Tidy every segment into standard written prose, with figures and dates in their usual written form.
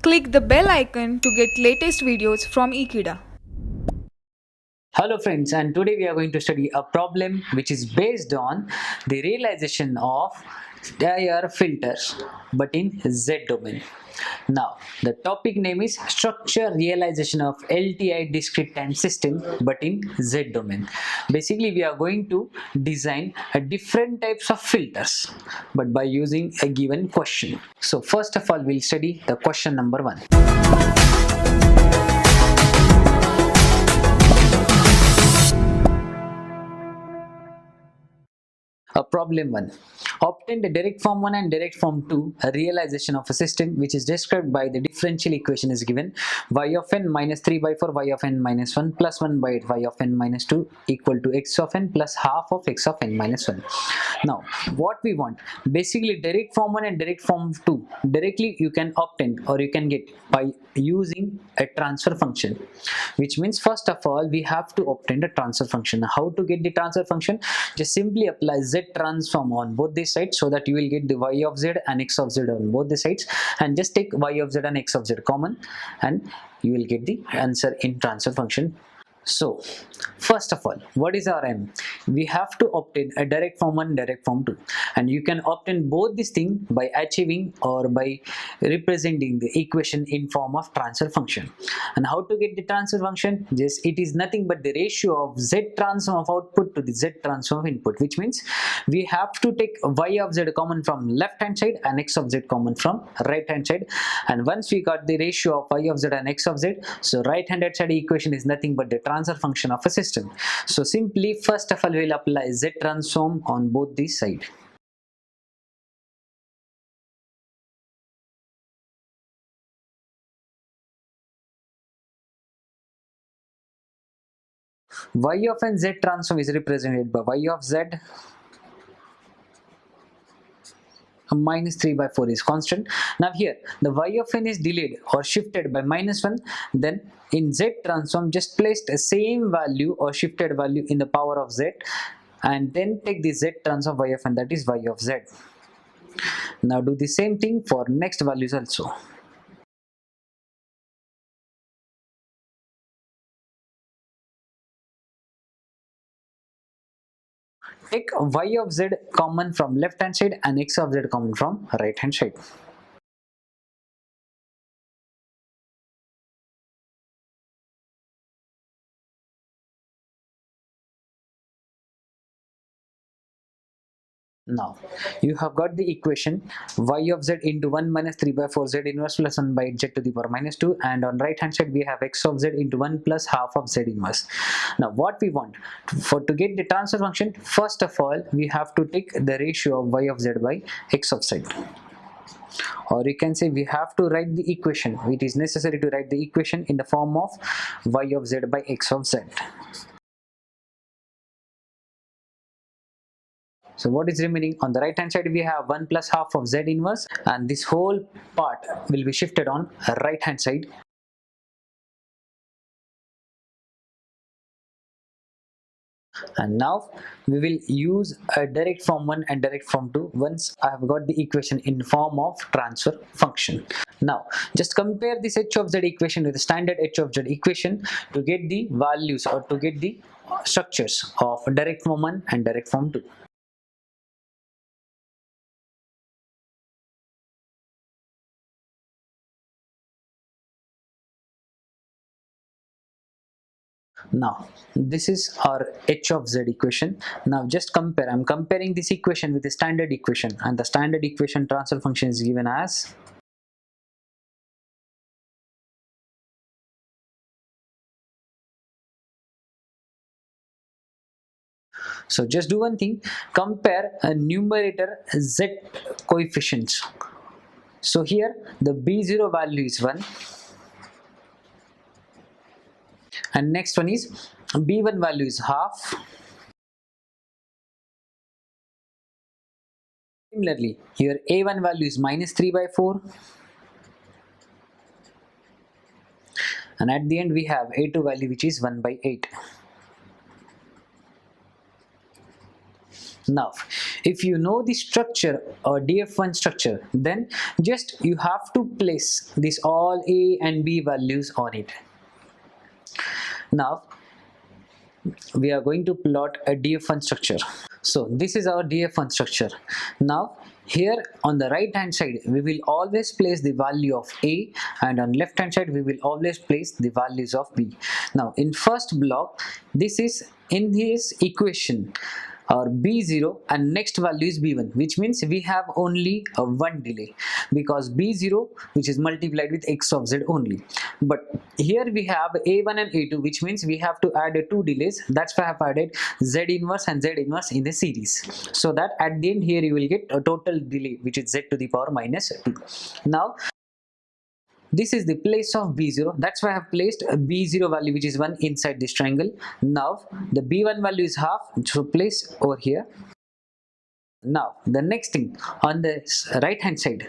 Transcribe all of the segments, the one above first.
Click the bell icon to get latest videos from Ekeeda. Hello friends, and today we are going to study a problem which is based on the realization of IR filters but in Z domain. Now, the topic name is structure realization of LTI discrete time system but in Z domain. Basically, we are going to design a different types of filters but by using a given question. So first of all, we'll study the question number 1. Problem 1. Obtain the direct form 1 and direct form 2, a realization of a system which is described by the differential equation is given y of n minus 3 by 4 y of n minus 1 plus 1 by 8 y of n minus 2 equal to x of n plus half of x of n minus 1. Now, what we want, basically direct form 1 and direct form 2, directly you can obtain or you can get by using a transfer function, which means first of all we have to obtain the transfer function. How to get the transfer function? Just simply apply z transform on both these sides so that you will get the y of z and x of z on both the sides, and just take y of z and x of z common and you will get the answer in transfer function. So first of all, what is our aim? We have to obtain a direct form 1, direct form 2, and you can obtain both these things by achieving or by representing the equation in form of transfer function. And how to get the transfer function? Just it is nothing but the ratio of z transform of output to the z transform of input, which means we have to take y of z common from left hand side and x of z common from right hand side. And once we got the ratio of y of z and x of z, so right hand side equation is nothing but the transfer function of a system. So simply first of all we will apply z transform on both these sides. Y of n z transform is represented by y of z minus 3 by 4 is constant. Now here the y of n is delayed or shifted by minus 1, then in z transform just place the same value or shifted value in the power of z and then take the z transform y of n, that is y of z. Now do the same thing for next values also. Take y of z common from left hand side and x of z common from right hand side. Now you have got the equation y of z into 1 minus 3 by 4 z inverse plus 1 by 8 z to the power minus 2, and on right hand side we have x of z into 1 plus half of z inverse. Now what we want for to get the transfer function, first of all we have to take the ratio of y of z by x of z, or you can say we have to write the equation. It is necessary to write the equation in the form of y of z by x of z. So what is remaining? On the right hand side we have 1 plus half of z inverse, and this whole part will be shifted on right hand side. And now we will use a direct form 1 and direct form 2 once I have got the equation in form of transfer function. Now just compare this h of z equation with the standard h of z equation to get the values or to get the structures of direct form 1 and direct form 2. Now this is our h of z equation. Now just compare, I'm comparing this equation with the standard equation, and the standard equation transfer function is given as so just do one thing, compare a numerator z coefficients. So here the b0 value is 1 and next one is b1 value is half. Similarly, here a1 value is minus 3 by 4, and at the end we have a2 value which is 1 by 8. Now If you know the structure or df1 structure, then just you have to place this all a and b values on it. Now we are going to plot a df1 structure. So this is our df1 structure. Now here on the right hand side we will always place the value of a, and on left hand side we will always place the values of b. Now in first block, this is in this equation or b0 and next value is b1, which means we have only a one delay because b0 which is multiplied with x of z only. But here we have a1 and a2, which means we have to add two delays. That's why I have added z inverse and z inverse in the series, so that at the end here you will get a total delay which is z to the power minus 2. Now this is the place of b0. That's why I have placed a b0 value which is 1 inside this triangle. Now the b1 value is half, so place over here. Now the next thing, on the right hand side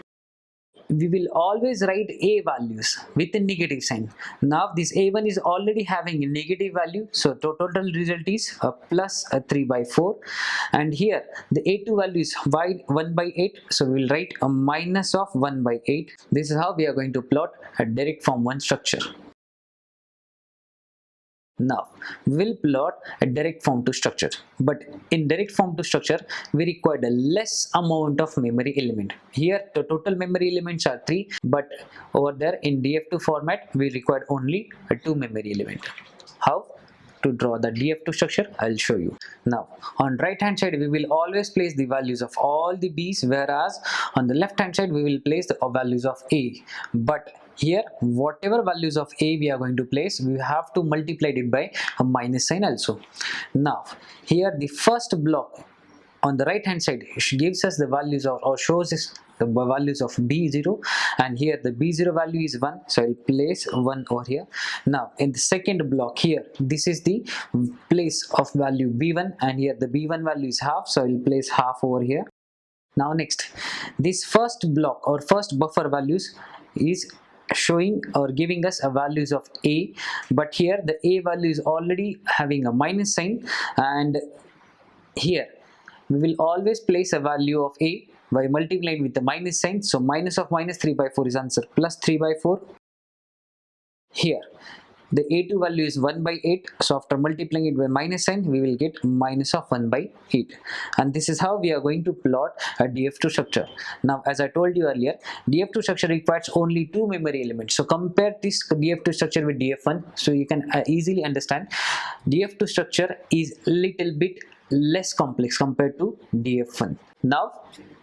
we will always write a values with a negative sign. Now this a1 is already having a negative value, so total result is a plus a 3 by 4, and here the a2 value is 1 by 8, so we will write a minus of 1 by 8. This is how we are going to plot a direct form 1 structure. Now we will plot a direct form 2 structure, but in direct form 2 structure we required a less amount of memory element. Here the total memory elements are 3, but over there in df2 format we required only a 2 memory element. How to draw the df2 structure, I'll show you. Now on right hand side we will always place the values of all the b's, whereas on the left hand side we will place the values of a. But here whatever values of a we are going to place, we have to multiply it by a minus sign also. Now here the first block on the right hand side gives us the values of, or shows us the values of b0, and here the b0 value is 1, so I'll place 1 over here. Now in the second block here, this is the place of value b1, and here the b1 value is half, so I'll place half over here. Now next, this first block or first buffer values is showing or giving us a values of a, but here the a value is already having a minus sign, and here we will always place a value of a by multiplying with the minus sign. So minus of minus 3 by 4 is answer plus 3 by 4. Here the a2 value is 1 by 8, so after multiplying it by minus sign we will get minus of 1 by 8, and this is how we are going to plot a df2 structure. Now as I told you earlier, df2 structure requires only 2 memory elements, so compare this df2 structure with df1, so you can easily understand df2 structure is little bit less complex compared to df1. Now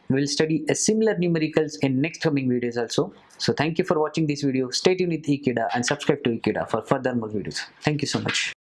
we will study a similar numericals in next coming videos also. So thank you for watching this video. Stay tuned with Ekeeda and subscribe to Ekeeda for further more videos. Thank you so much.